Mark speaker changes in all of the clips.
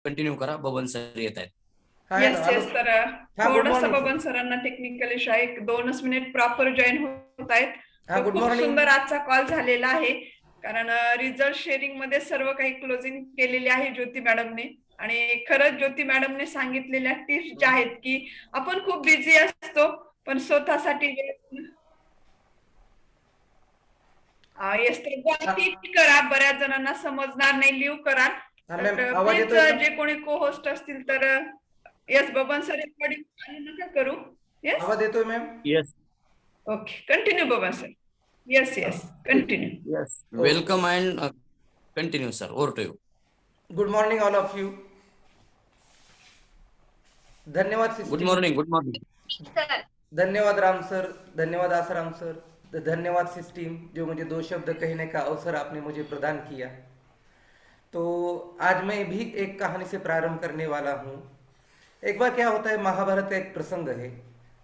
Speaker 1: Continue करा. Baban sir येत आहेत.
Speaker 2: हा हॅलो
Speaker 3: येस
Speaker 2: हॅलो.
Speaker 3: येस तर
Speaker 2: हा गुड
Speaker 3: थोडस
Speaker 2: मॉर्निंग
Speaker 3: बबन
Speaker 2: सर.
Speaker 3: सरांना टेक्निकल इश्यू आहे. 2च मिनिट प्रॉपर जॉईन होत आहेत.
Speaker 2: हा
Speaker 3: तर
Speaker 2: गुड
Speaker 3: खूप
Speaker 2: मॉर्निंग.
Speaker 3: सुंदर आजचा कॉल झालेला आहे. कारण रिझल्ट शेअरिंग मध्ये सर्व काही क्लोजिंग केलेली आहे ज्योती मॅडमने. आणि खरंच ज्योती मॅडमने सांगितलेल्या टिप्स ज्या आहेत की आपण खूप बिझी असतो पण स्वतःसाठी येस तर
Speaker 2: हा
Speaker 3: टीच करा. बऱ्याच जणांना समजणार नाही. लिव्ह करा.
Speaker 2: हा मॅम
Speaker 3: तर
Speaker 2: आवाज
Speaker 3: प्लीज
Speaker 2: येतोय का?
Speaker 3: जे कोणी को होस्ट असतील तर येस बबन सर रेकॉर्डिंग नका करू. येस
Speaker 2: आवाज येतोय ma'am?
Speaker 1: Yes.
Speaker 3: Okay continue Baban sir. Yes
Speaker 2: हा
Speaker 3: येस
Speaker 2: ठीक.
Speaker 3: Continue.
Speaker 1: Yes.
Speaker 2: Okay.
Speaker 1: Welcome and continue sir. Over to you.
Speaker 2: Good morning all of you. धन्यवाद
Speaker 1: good
Speaker 2: system.
Speaker 1: Morning. Good morning.
Speaker 2: धन्यवाद Ram sir, धन्यवाद Asaram sir, धन्यवाद सिस्टीम जो मुझे 2 शब्द कहने का अवसर आपने मुझे प्रदान किया। तो आज मैं भी एक कहानी से प्रारंभ करने वाला हूँ। एक बार क्या होता है, महाभारत का एक प्रसंग है।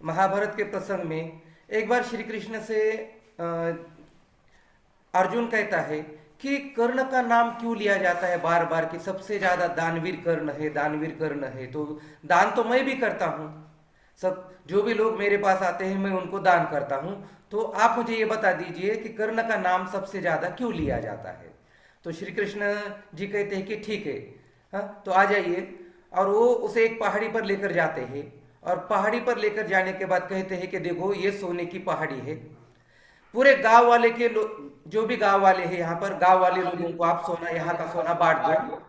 Speaker 2: महाभारत के प्रसंग में एक बार श्री कृष्ण से अर्जुन कहता है कि कर्ण का नाम क्यों लिया जाता है बार बार, कि सबसे ज्यादा दानवीर कर्ण है, दानवीर कर्ण है। तो दान तो मैं भी करता हूँ, सब जो भी लोग मेरे पास आते हैं मैं उनको दान करता हूँ। तो आप मुझे ये बता दीजिए कि कर्ण का नाम सबसे ज्यादा क्यों लिया जाता है। तो श्री कृष्ण जी कहते हैं कि ठीक है, हाँ तो आ जाइए। और वो उसे एक पहाड़ी पर लेकर जाते हैं और पहाड़ी पर लेकर जाने के बाद कहते हैं कि देखो ये सोने की पहाड़ी है। पूरे गांव वाले के जो भी गांव वाले हैं यहाँ पर, गांव वाले लोगों को आप सोना, यहाँ का सोना बांट दो,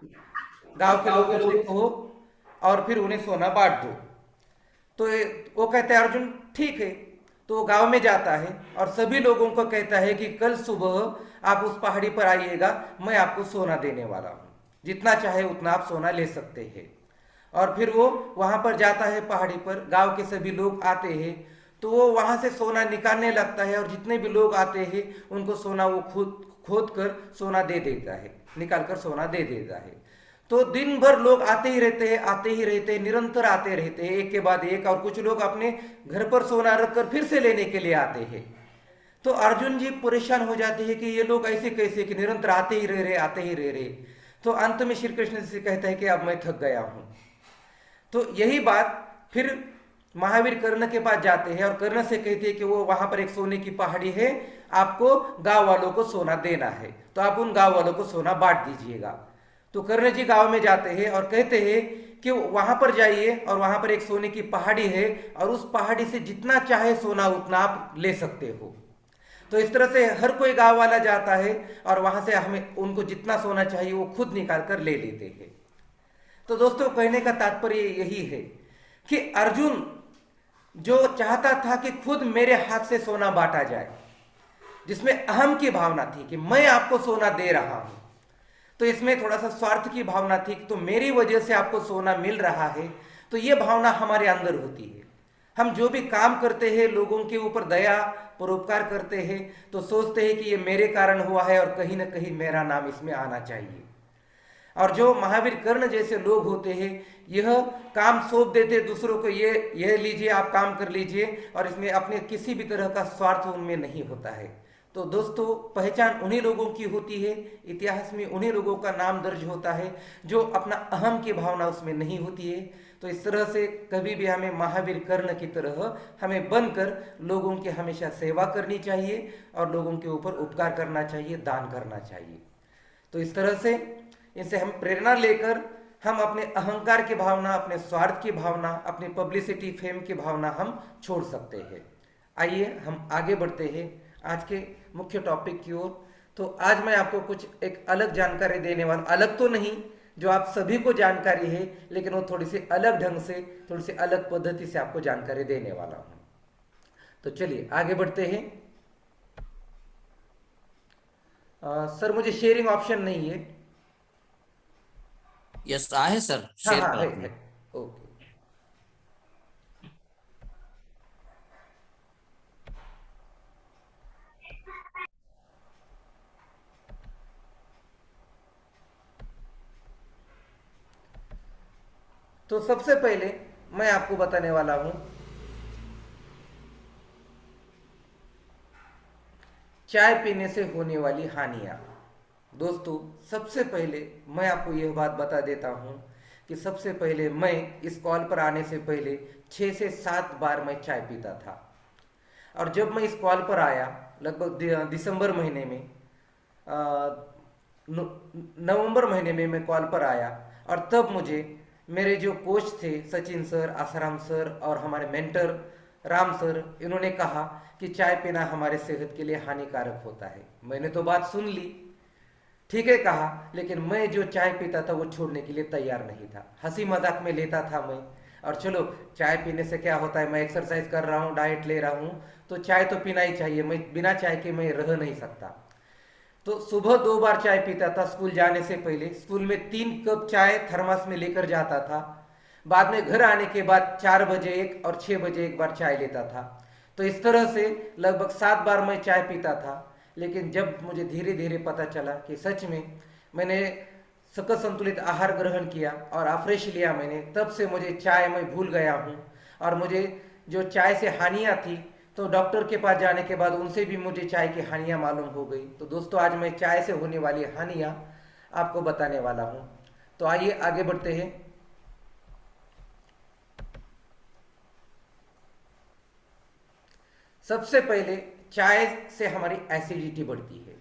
Speaker 2: गांव के लोगों से कहो और फिर उन्हें सोना बांट दो। तो वो कहते हैं अर्जुन ठीक है। तो वो गांव में जाता है और सभी लोगों को कहता है कि कल सुबह आप उस पहाड़ी पर आइएगा, मैं आपको सोना देने वाला हूँ, जितना चाहे उतना आप सोना ले सकते हैं। और फिर वो वहां पर जाता है पहाड़ी पर, गांव के सभी लोग आते हैं तो वो वहां से सोना निकालने लगता है और जितने भी लोग आते हैं उनको सोना वो खुद खोद कर सोना दे देता है, निकाल कर सोना दे देता है। तो दिन भर लोग आते ही रहते हैं, आते ही रहते हैं, निरंतर आते रहते हैं एक के बाद एक। और कुछ लोग अपने घर पर सोना रखकर फिर से लेने के लिए आते हैं। तो अर्जुन जी परेशान हो जाते हैं कि ये लोग ऐसे कैसे कि निरंतर आते ही रह रहे, आते ही रह रहे। तो अंत में श्री कृष्ण से कहता है कि अब मैं थक गया हूं। तो यही बात फिर महावीर कर्ण के पास जाते हैं और कर्ण से कहते हैं कि वो वहां पर एक सोने की पहाड़ी है, आपको गांव वालों को सोना देना है, तो आप उन गांव वालों को सोना बांट दीजिएगा। तो कर्ण जी गांव में जाते हैं और कहते हैं कि वहां पर जाइए और वहां पर एक सोने की पहाड़ी है और उस पहाड़ी से जितना चाहे सोना उतना आप ले सकते हो। तो इस तरह से हर कोई गांव वाला जाता है और वहां से हमें उनको जितना सोना चाहिए वो खुद निकाल कर ले लेते हैं। तो दोस्तों कहने का तात्पर्य यही है कि अर्जुन जो चाहता था कि खुद मेरे हाथ से सोना बांटा जाए, जिसमें अहम की भावना थी कि मैं आपको सोना दे रहा हूं, तो इसमें थोड़ा सा स्वार्थ की भावना थी, तो मेरी वजह से आपको सोना मिल रहा है। तो ये भावना हमारे अंदर होती है। हम जो भी काम करते हैं, लोगों के ऊपर दया परोपकार करते हैं, तो सोचते हैं कि ये मेरे कारण हुआ है और कहीं ना कहीं मेरा नाम इसमें आना चाहिए। और जो महावीर कर्ण जैसे लोग होते हैं, यह काम सौंप देते दूसरों को, ये लीजिए आप काम कर लीजिए, और इसमें अपने किसी भी तरह का स्वार्थ उनमें नहीं होता है। तो दोस्तों पहचान उन्हीं लोगों की होती है, इतिहास में उन्हीं लोगों का नाम दर्ज होता है जो अपना अहम की भावना उसमें नहीं होती है। तो इस तरह से कभी भी हमें महावीर कर्ण की तरह हमें बनकर लोगों की हमेशा सेवा करनी चाहिए और लोगों के ऊपर उपकार करना चाहिए, दान करना चाहिए। तो इस तरह से इनसे हम प्रेरणा लेकर हम अपने अहंकार की भावना, अपने स्वार्थ की भावना, अपनी पब्लिसिटी फेम की भावना हम छोड़ सकते हैं। आइए हम आगे बढ़ते हैं आज के मुख्य टॉपिक की ओर। तो आज मैं आपको कुछ एक अलग जानकारी देने वाला, अलग तो नहीं, जो आप सभी को जानकारी है, लेकिन वो थोड़ी सी अलग ढंग से, थोड़ी सी अलग पद्धति से आपको जानकारी देने वाला हूं। तो चलिए आगे बढ़ते हैं। सर मुझे शेयरिंग ऑप्शन नहीं है।
Speaker 1: येस आहे सर.
Speaker 2: हाँ
Speaker 1: शेअर
Speaker 2: हाँ
Speaker 1: करा
Speaker 2: है
Speaker 1: तुम्ही.
Speaker 2: ओके। तो सबसे पहले मैं आपको बताने वाला हूं चाय पीने से होने वाली हानियां। दोस्तों सबसे पहले मैं आपको यह बात बता देता हूं कि सबसे पहले मैं इस कॉल पर आने से पहले 6 से 7 बार मैं चाय पीता था। और जब मैं इस कॉल पर आया लगभग दिसंबर महीने में, नवंबर महीने में मैं कॉल पर आया, और तब मुझे मेरे जो कोच थे सचिन सर, आसाराम सर और हमारे मेंटर राम सर, इन्होंने कहा कि चाय पीना हमारे सेहत के लिए हानिकारक होता है। मैंने तो बात सुन ली, ठीक है कहा, लेकिन मैं जो चाय पीता था वो छोड़ने के लिए तैयार नहीं था। हंसी मजाक में लेता था मैं, और चलो चाय पीने से क्या होता है, मैं एक्सरसाइज कर रहा हूँ, डाइट ले रहा हूँ, तो चाय तो पीना ही चाहिए, मैं बिना चाय के मैं रह नहीं सकता। तो सुबह 2 बार चाय पीता था स्कूल जाने से पहले। स्कूल में 3 कप चाय थर्मस में लेकर जाता था। बाद में घर आने के बाद 4 बजे एक और 6 बजे एक बार चाय लेता था। तो इस तरह से लगभग 7 बार मैं चाय पीता था। लेकिन जब मुझे धीरे धीरे पता चला कि सच में मैंने सकल संतुलित आहार ग्रहण किया और अफ्रेश लिया मैंने, तब से मुझे चाय मैं भूल गया हूँ। और मुझे जो चाय से हानियाँ थी, तो डॉक्टर के पास जाने के बाद उनसे भी मुझे चाय की हानियाँ मालूम हो गई। तो दोस्तों, आज मैं चाय से होने वाली हानियाँ आपको बताने वाला हूँ। तो आइए आगे बढ़ते हैं। सबसे पहले चाय से हमारी एसिडिटी बढ़ती है।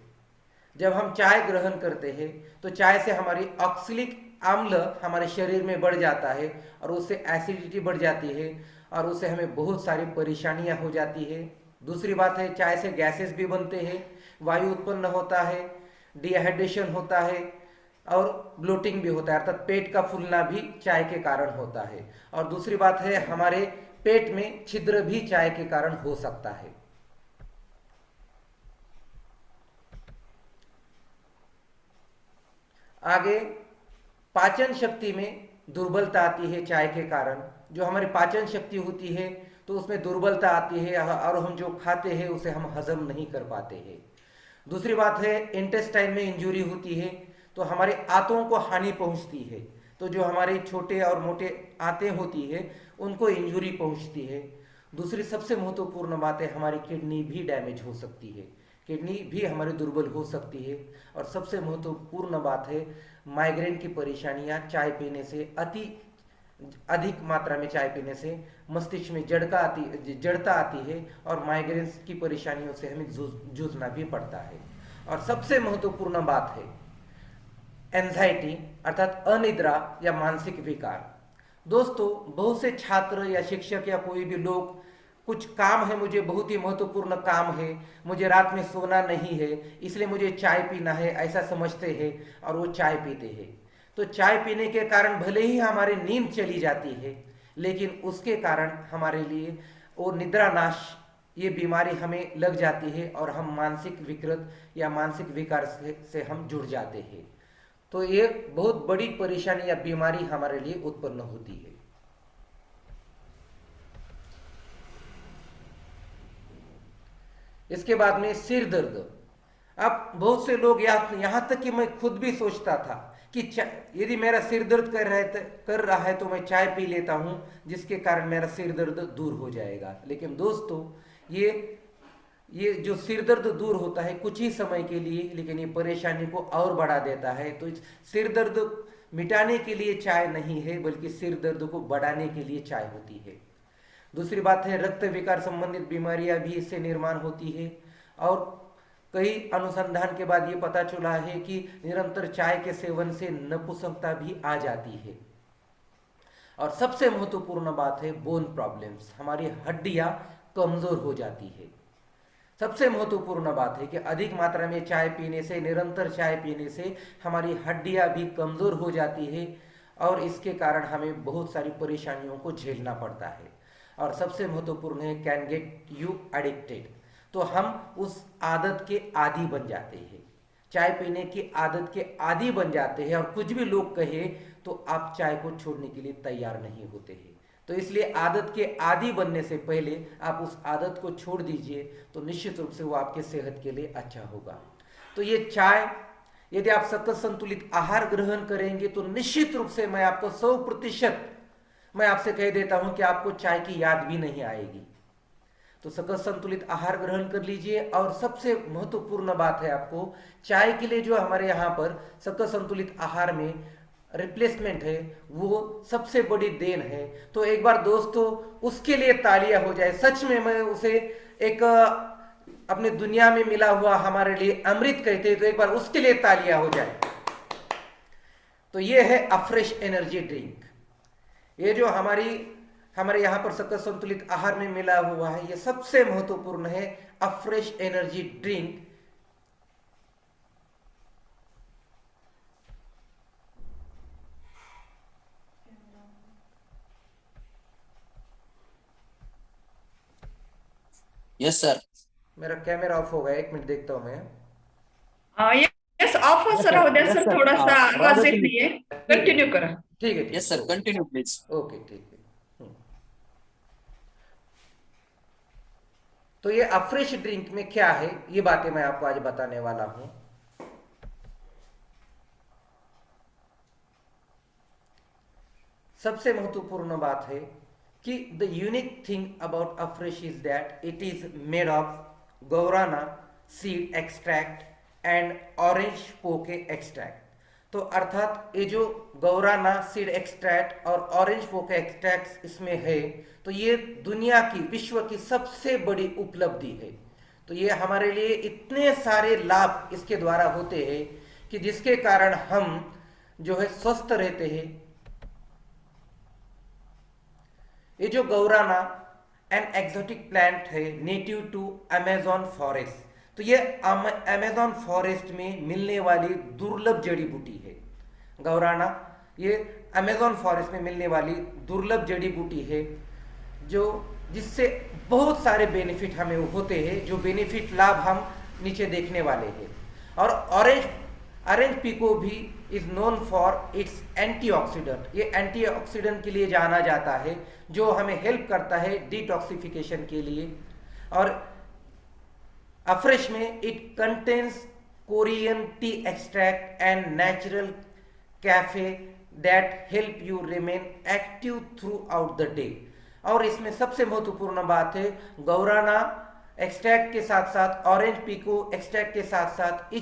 Speaker 2: जब हम चाय ग्रहण करते हैं तो चाय से हमारी ऑक्सैलिक अम्ल हमारे शरीर में बढ़ जाता है, और उससे एसिडिटी बढ़ जाती है, और उससे हमें बहुत सारी परेशानियां हो जाती है। दूसरी बात है, चाय से गैसेस भी बनते हैं, वायु उत्पन्न होता है, डिहाइड्रेशन होता है, और ब्लोटिंग भी होता है, अर्थात पेट का फूलना भी चाय के कारण होता है। और दूसरी बात है, हमारे पेट में छिद्र भी चाय के कारण हो सकता है। आगे पाचन शक्ति में दुर्बलता आती है चाय के कारण। जो हमारी पाचन शक्ति होती है तो उसमें दुर्बलता आती है, और हम जो खाते हैं उसे हम हजम नहीं कर पाते हैं। दूसरी बात है, इंटेस्टाइन में इंजरी होती है तो हमारे आंतों को हानि पहुंचती है। तो जो हमारे छोटे और मोटे आंतें होती है उनको इंजरी पहुंचती है। दूसरी सबसे महत्वपूर्ण बात है, हमारी किडनी भी डैमेज हो सकती है, किडनी भी हमारी दुर्बल हो सकती है। और सबसे महत्वपूर्ण बात है, माइग्रेन की परेशानियां चाय पीने से अधिक मात्रा में चाय पीने से मस्तिष्क में जड़ता आती है, और माइग्रेन की परेशानियों से हमें जूझना भी पड़ता है। और सबसे महत्वपूर्ण बात है एंजाइटी, अर्थात अनिद्रा या मानसिक विकार। दोस्तों, बहुत से छात्र या शिक्षक या कोई भी लोग, कुछ काम है, मुझे बहुत ही महत्वपूर्ण काम है, मुझे रात में सोना नहीं है, इसलिए मुझे चाय पीना है, ऐसा समझते हैं और वो चाय पीते हैं। तो चाय पीने के कारण भले ही हमारी नींद चली जाती है, लेकिन उसके कारण हमारे लिए वो निद्रा नाश, ये बीमारी हमें लग जाती है, और हम मानसिक विकृत या मानसिक विकार से हम जुड़ जाते हैं। तो ये बहुत बड़ी परेशानी या बीमारी हमारे लिए उत्पन्न होती है। इसके बाद में सिर दर्द। अब बहुत से लोग यहाँ तक कि मैं खुद भी सोचता था कि यदि मेरा सिर दर्द कर रहा है तो मैं चाय पी लेता हूँ, जिसके कारण मेरा सिर दर्द दूर हो जाएगा। लेकिन दोस्तों, ये जो सिर दर्द दूर होता है कुछ ही समय के लिए, लेकिन ये परेशानी को और बढ़ा देता है। तो सिर दर्द मिटाने के लिए चाय नहीं है, बल्कि सिर दर्द को बढ़ाने के लिए चाय होती है। दूसरी बात है, रक्त विकार संबंधित बीमारियां भी इससे निर्माण होती है। और कई अनुसंधान के बाद ये पता चला है कि निरंतर चाय के सेवन से नपुंसकता भी आ जाती है। और सबसे महत्वपूर्ण बात है बोन प्रॉब्लम्स, हमारी हड्डियां कमजोर हो जाती है। सबसे महत्वपूर्ण बात है कि अधिक मात्रा में चाय पीने से, निरंतर चाय पीने से हमारी हड्डियां भी कमजोर हो जाती है, और इसके कारण हमें बहुत सारी परेशानियों को झेलना पड़ता है। और सबसे महत्वपूर्ण है, कैन गेट यू एडिक्टेड, तो हम उस आदत के आदी बन जाते हैं, चाय पीने की आदत के आदी बन जाते हैं। और कुछ भी लोग कहे तो आप चाय को छोड़ने के लिए तैयार नहीं होते हैं। तो इसलिए आदत के आदी बनने से पहले आप उस आदत को छोड़ दीजिए, तो निश्चित रूप से वो आपके सेहत के लिए अच्छा होगा। तो ये चाय, यदि आप सकल संतुलित आहार ग्रहण करेंगे तो निश्चित रूप से मैं आपको 100% मैं आपसे कह देता हूं कि आपको चाय की याद भी नहीं आएगी। तो सकल संतुलित आहार ग्रहण कर लीजिए। और सबसे महत्वपूर्ण बात है, आपको चाय के लिए जो हमारे यहाँ पर सकल संतुलित आहार में रिप्लेसमेंट है, वो सबसे बड़ी देन है। तो एक बार दोस्तों उसके लिए तालियां हो जाए। सच में मैं उसे एक अपने दुनिया में मिला हुआ हमारे लिए अमृत कहते हैं, तो एक बार उसके लिए तालियां हो जाए। तो ये है अफ्रेश एनर्जी ड्रिंक। ये जो हमारे यहाँ पर सकल संतुलित आहार में मिला हुआ है, ये सबसे महत्वपूर्ण है afresh energy drink.
Speaker 1: Yes sir.
Speaker 2: मेरा कैमरा ऑफ हो गया, एक मिनट देखता हूं मैं।
Speaker 3: यस ऑफ हो सर, राहू द्या
Speaker 1: Yes,
Speaker 3: सर,
Speaker 1: sir.
Speaker 3: थोडासा आवाज
Speaker 1: राहू
Speaker 3: येत
Speaker 1: द्या.
Speaker 3: नाहीये, कंटिन्यू करा.
Speaker 2: ठीक है, ठीक
Speaker 1: यस
Speaker 2: है.
Speaker 1: Sir, continue please.
Speaker 2: ओके, ठीक है. तो ये अफ्रेश ड्रिंक में क्या है, ये बातें मैं आपको आज बताने वाला हूं. सबसे महत्वपूर्ण बात है कि the unique thing about Afresh is that it is made of guarana seed extract and orange pekoe extract. तो अर्थात ये जो गौराना सीड एक्सट्रैक्ट और ऑरेंज पोके एक्सट्रैक्ट इसमें है, तो ये दुनिया की, विश्व की सबसे बड़ी उपलब्धि है. तो ये हमारे लिए इतने सारे लाभ इसके द्वारा होते हैं कि जिसके कारण हम जो है स्वस्थ रहते हैं. ये जो गौराना एन एक्सोटिक प्लांट है नेटिव टू अमेजोन फॉरेस्ट. तो ये अमेजोन फॉरेस्ट में मिलने वाली दुर्लभ जड़ी बूटी है. गौराना ये अमेजोन फॉरेस्ट में मिलने वाली दुर्लभ जड़ी बूटी है, जो जिससे बहुत सारे बेनिफिट हमें होते हैं, जो बेनिफिट लाभ हम नीचे देखने वाले हैं. और ऑरेंज पीको भी is known for its antioxidant. ये एंटीऑक्सीडेंट के लिए जाना जाता है, जो हमें हेल्प करता है डिटॉक्सिफिकेशन के लिए. और अफ्रेश में it contains Korean T extract and natural cafe that help you remain active through out the day. और इसमें सबसे महत्वपूर्ण बात है, गौराना एक्सट्रैक्ट के साथ साथ ऑरेंज पीको एक्सट्रैक्ट के साथ साथ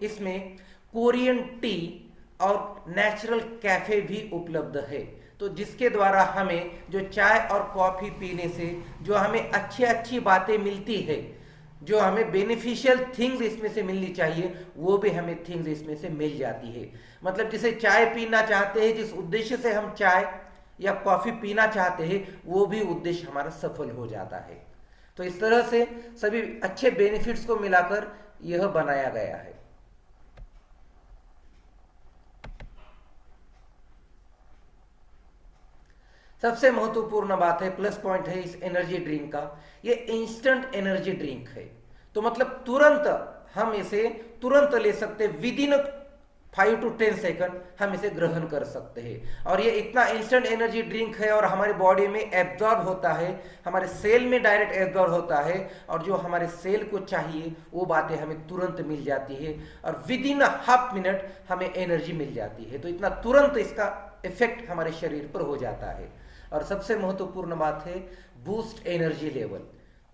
Speaker 2: इसमें कोरियन टी और नेचुरल कैफे भी उपलब्ध है. तो जिसके द्वारा हमें जो चाय और कॉफी पीने से जो हमें अच्छी बातें मिलती है, जो हमें बेनिफिशियल थिंग्स इसमें से मिलनी चाहिए, वो भी हमें थिंग्स इसमें से मिल जाती है. मतलब जिसे चाय पीना चाहते हैं, जिस उद्देश्य से हम चाय या कॉफी पीना चाहते हैं, वो भी उद्देश्य हमारा सफल हो जाता है. तो इस तरह से सभी अच्छे बेनिफिट्स को मिलाकर यह बनाया गया है. सबसे महत्वपूर्ण बात है, प्लस पॉइंट है इस एनर्जी ड्रिंक का, ये इंस्टेंट एनर्जी ड्रिंक है. तो मतलब तुरंत हम इसे तुरंत ले सकते, विद इन 5 to 10 सेकंड हम इसे ग्रहण कर सकते हैं. और ये इतना इंस्टेंट एनर्जी ड्रिंक है और हमारे बॉडी में एब्जॉर्ब होता है, हमारे सेल में डायरेक्ट एब्जॉर्ब होता है, और जो हमारे सेल को चाहिए वो बातें हमें तुरंत मिल जाती है, और विद इन हाफ मिनट हमें एनर्जी मिल जाती है. तो इतना तुरंत इसका इफेक्ट हमारे शरीर पर हो जाता है. और सबसे महत्वपूर्ण बात है बूस्ट एनर्जी लेवल.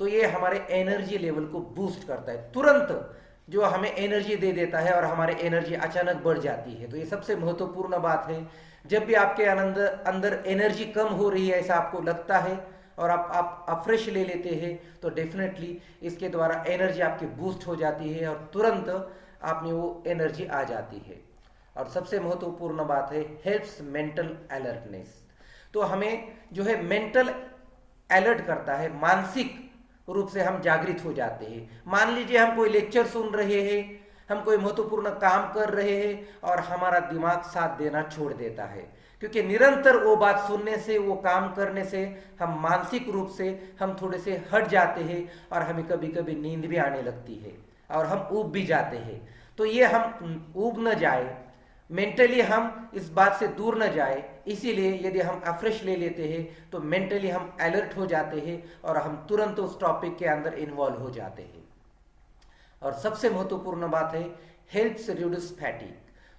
Speaker 2: तो ये हमारे एनर्जी लेवल को बूस्ट करता है, तुरंत जो हमें एनर्जी दे देता है और हमारे एनर्जी अचानक बढ़ जाती है. तो ये सबसे महत्वपूर्ण बात है. जब भी आपके अंदर एनर्जी कम हो रही है ऐसा आपको लगता है और आप अफ्रेश ले लेते हैं, तो डेफिनेटली इसके द्वारा एनर्जी आपकी बूस्ट हो जाती है और तुरंत आप में वो एनर्जी आ जाती है. और सबसे महत्वपूर्ण बात है हेल्प्स मेंटल अलर्टनेस. तो हमें जो है मेंटल अलर्ट करता है, मानसिक रूप से हम जागृत हो जाते हैं. मान लीजिए हम कोई लेक्चर सुन रहे हैं, हम कोई महत्वपूर्ण काम कर रहे हैं और हमारा दिमाग साथ देना छोड़ देता है, क्योंकि निरंतर वो बात सुनने से, वो काम करने से हम मानसिक रूप से हम थोड़े से हट जाते हैं और हमें कभी कभी नींद भी आने लगती है और हम ऊब भी जाते हैं. तो ये हम ऊब न जाए, मेंटली हम इस बात से दूर न जाए, इसीलिए यदि हम अफ्रेश ले लेते हैं तो मेंटली हम अलर्ट हो जाते हैं और हम तुरंत उस टॉपिक के अंदर इन्वॉल्व हो जाते हैं. और सबसे महत्वपूर्ण बात है हेल्प्स रिड्यूस फैटिग.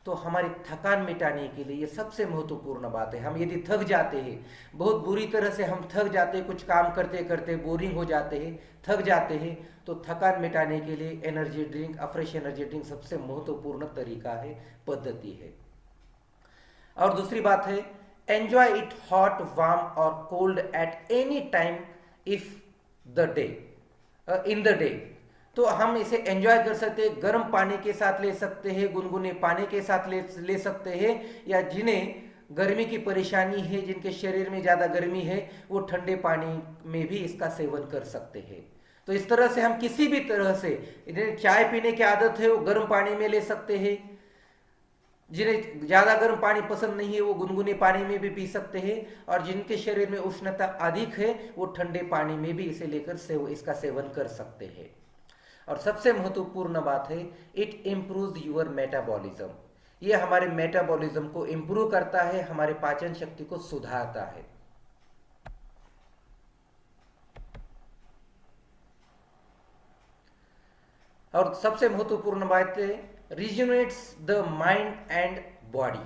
Speaker 2: तो हमारी थकान मिटाने के लिए ये सबसे महत्वपूर्ण बात है. हम यदि थक जाते हैं, बहुत बुरी तरह से हम थक जाते हैं, कुछ काम करते करते बोरिंग हो जाते हैं, थक जाते हैं, तो थकान मिटाने के लिए energy drink, afresh energy drink सबसे महत्वपूर्ण तरीका है, पद्धति है. और दूसरी बात है, एंजॉय इट हॉट वार्म और cold at any time if the day in the day. तो हम इसे एंजॉय कर सकते हैं, गर्म पानी के साथ ले सकते हैं, गुनगुने पानी के साथ ले सकते हैं, या जिन्हें गर्मी की परेशानी है, जिनके शरीर में ज़्यादा गर्मी है, वो ठंडे पानी में भी इसका सेवन कर सकते हैं। तो इस तरह से हम किसी भी तरह से, इन्हें चाय पीने की आदत है वो गर्म पानी में ले सकते हैं, जिन्हें ज़्यादा गर्म पानी पसंद नहीं है वो गुनगुने पानी में भी पी सकते हैं, और जिनके शरीर में उष्णता अधिक है वो ठंडे पानी में भी इसे लेकर इसका सेवन कर सकते हैं। और सबसे महत्वपूर्ण बात है, इट इम्प्रूव यूर मेटाबॉलिज्म। ये हमारे मेटाबॉलिज्म को इम्प्रूव करता है, हमारे पाचन शक्ति को सुधारता है। और सबसे महत्वपूर्ण बात है, रिजुनेट्स द माइंड एंड बॉडी।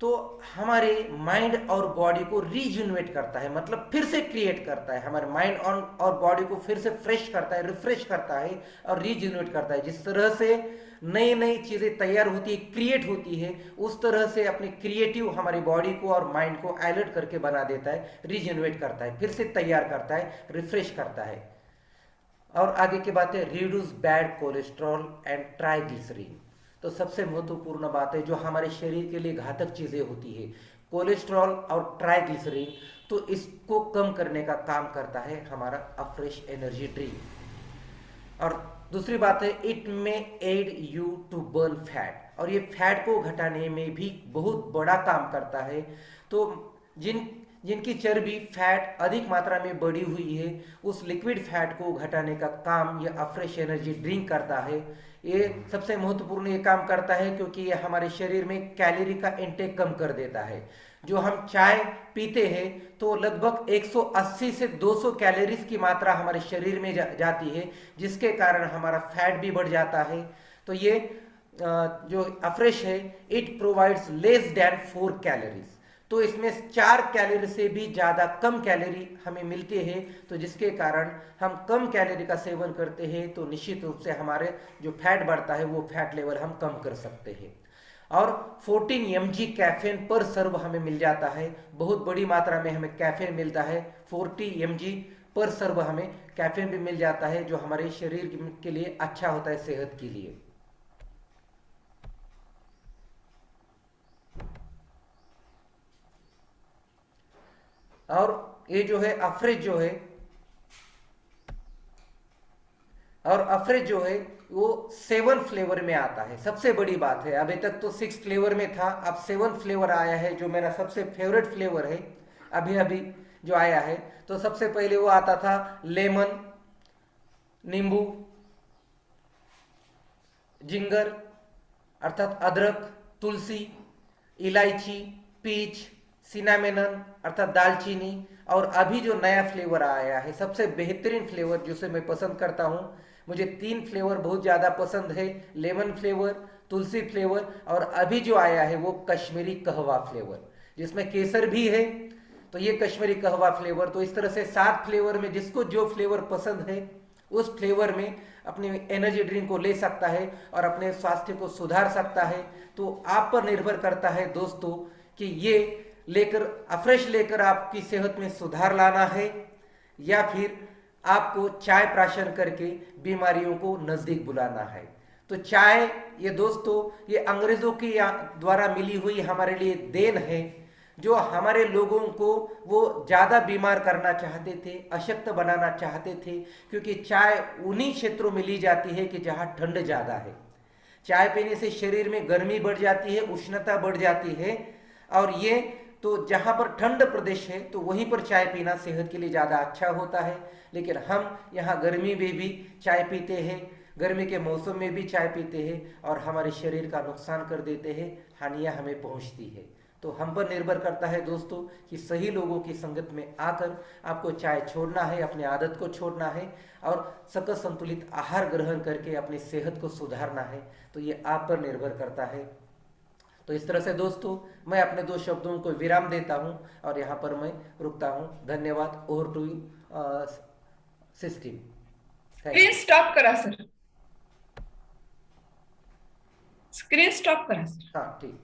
Speaker 2: तो हमारे माइंड और बॉडी को रिजुनेट करता है, मतलब फिर से क्रिएट करता है, हमारे माइंड और बॉडी को फिर से फ्रेश करता है, रिफ्रेश करता है और रिजुनेट करता है। जिस तरह से नई नई चीज़ें तैयार होती है, क्रिएट होती है, उस तरह से अपने क्रिएटिव हमारी बॉडी को और माइंड को अलर्ट करके बना देता है, रिजुनेट करता है, फिर से तैयार करता है, रिफ्रेश करता है। और आगे की बात है, रिड्यूस बैड कोलेस्ट्रॉल एंड ट्राइग्लिसरीन। तो सबसे महत्वपूर्ण बात है, जो हमारे शरीर के लिए घातक चीज़ें होती है, कोलेस्ट्रॉल और ट्राइग्लिसरीन, तो इसको कम करने का काम करता है हमारा अफ्रेश एनर्जी ड्रिंक। और दूसरी बात है, इट में aid you to burn fat, और ये फैट को घटाने में भी बहुत बड़ा काम करता है। तो जिनकी चर्बी फैट अधिक मात्रा में बढ़ी हुई है, उस लिक्विड फैट को घटाने का काम ये अफ्रेश एनर्जी ड्रिंक करता है। ये सबसे महत्वपूर्ण ये काम करता है क्योंकि ये हमारे शरीर में कैलोरी का इंटेक कम कर देता है। जो हम चाय पीते हैं तो लगभग 180 से 200 कैलोरीज की मात्रा हमारे शरीर में जाती है, जिसके कारण हमारा फैट भी बढ़ जाता है। तो ये जो अफ्रेश है, it provides less than 4 calories. तो इसमें 4 कैलोरी से भी ज़्यादा कम कैलोरी हमें मिलती है। तो जिसके कारण हम कम कैलोरी का सेवन करते हैं तो निश्चित रूप से हमारे जो फैट बढ़ता है वो फैट लेवल हम कम कर सकते हैं। और 14 mg कैफीन पर सर्व हमें मिल जाता है, बहुत बड़ी मात्रा में हमें कैफीन मिलता है। 40 mg पर सर्व हमें कैफीन भी मिल जाता है, जो हमारे शरीर के लिए अच्छा होता है, सेहत के लिए। और ये जो है अफ्रेज जो है, और अफ्रेज जो है वो 7 फ्लेवर में आता है। सबसे बड़ी बात है, अभी तक तो 6 फ्लेवर में था, अब 7 फ्लेवर आया है, जो मेरा सबसे फेवरेट फ्लेवर है अभी अभी जो आया है। तो सबसे पहले वो आता था लेमन, नींबू, जिंगर अर्थात अदरक, तुलसी, इलायची, पीच, सिनामेनन अर्थात दालचीनी। और अभी जो नया फ्लेवर आया है, सबसे बेहतरीन फ्लेवर जिसे मैं पसंद करता हूँ, मुझे 3 फ्लेवर बहुत ज़्यादा पसंद है, लेमन फ्लेवर, तुलसी फ्लेवर, और अभी जो आया है वो कश्मीरी कहवा फ्लेवर, जिसमें केसर भी है। तो ये कश्मीरी कहवा फ्लेवर, तो इस तरह से 7 फ्लेवर में जिसको जो फ्लेवर पसंद है उस फ्लेवर में अपनी एनर्जी ड्रिंक को ले सकता है और अपने स्वास्थ्य को सुधार सकता है। तो आप पर निर्भर करता है दोस्तों कि ये लेकर अफ्रेश लेकर आपकी सेहत में सुधार लाना है, या फिर आपको चाय प्राशन करके बीमारियों को नज़दीक बुलाना है। तो चाय ये दोस्तों, ये अंग्रेज़ों की द्वारा मिली हुई हमारे लिए देन है, जो हमारे लोगों को वो ज़्यादा बीमार करना चाहते थे, अशक्त बनाना चाहते थे, क्योंकि चाय उन्हीं क्षेत्रों में ली जाती है कि जहाँ ठंड ज़्यादा है। चाय पीने से शरीर में गर्मी बढ़ जाती है, उष्णता बढ़ जाती है, और ये तो जहाँ पर ठंड प्रदेश है तो वहीं पर चाय पीना सेहत के लिए ज़्यादा अच्छा होता है। लेकिन हम यहाँ गर्मी में भी चाय पीते हैं, गर्मी के मौसम में भी चाय पीते हैं, और हमारे शरीर का नुकसान कर देते हैं, हानियाँ हमें पहुँचती है। तो हम पर निर्भर करता है दोस्तों कि सही लोगों की संगत में आकर आपको चाय छोड़ना है, अपनी आदत को छोड़ना है, और सकल संतुलित आहार ग्रहण करके अपनी सेहत को सुधारना है। तो ये आप पर निर्भर करता है। तो इस तरह से दोस्तों मैं अपने 2 शब्दों को विराम देता हूं और यहाँ पर मैं रुकता हूं। धन्यवाद। Over to you system.
Speaker 3: Screen stop करा सर, स्क्रीन स्टॉप करा सर।
Speaker 2: हाँ ठीक।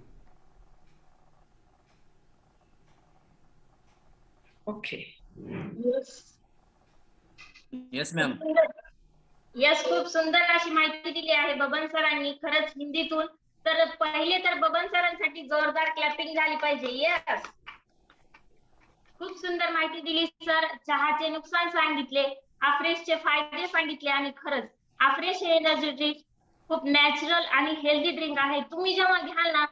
Speaker 3: ओके.
Speaker 1: Yes ma'am.
Speaker 4: यस, खूप सुंदर अशी माहिती दिली आहे बबन सरांनी, खरंच हिंदीतून. तर पहिले तर बबन सरांसाठी जोरदार क्लॅपिंग झाली पाहिजे. यस, खूप सुंदर माहिती दिली सर. चहाचे नुकसान सांगितले, आफ्रेशचे फायदे सांगितले आणि खरंच आफ्रेश हे एनर्जी ड्रिंक खूप नॅचरल आणि हेल्दी ड्रिंक आहे. तुम्ही जेव्हा घ्याल ना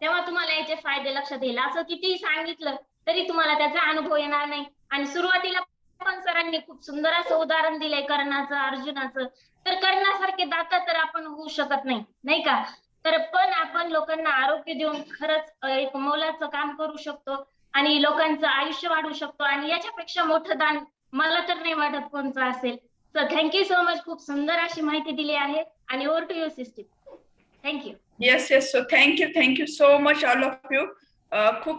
Speaker 4: तेव्हा तुम्हाला याचे फायदे लक्षात येईल. असं कितीही सांगितलं तरी तुम्हाला त्याचा अनुभव येणार नाही. आणि सुरुवातीला पण सरांनी खूप सुंदर असं उदाहरण दिलंय कर्णाचं, अर्जुनाचं. तर कर्णासारखे दाता तर आपण होऊ शकत नाही, नाही का? तर पण आपण लोकांना आरोग्य देऊन खरंच एक मोलाचं काम करू शकतो आणि लोकांचं आयुष्य वाढवू शकतो. आणि याच्यापेक्षा मोठं दान मला तर नाही वाटत कोणतं असेल. So thank you so much. खूप सुंदर अशी माहिती दिली आहे आणि over to you sister. Thank you.
Speaker 3: Yes. So thank you so much all of you. खूप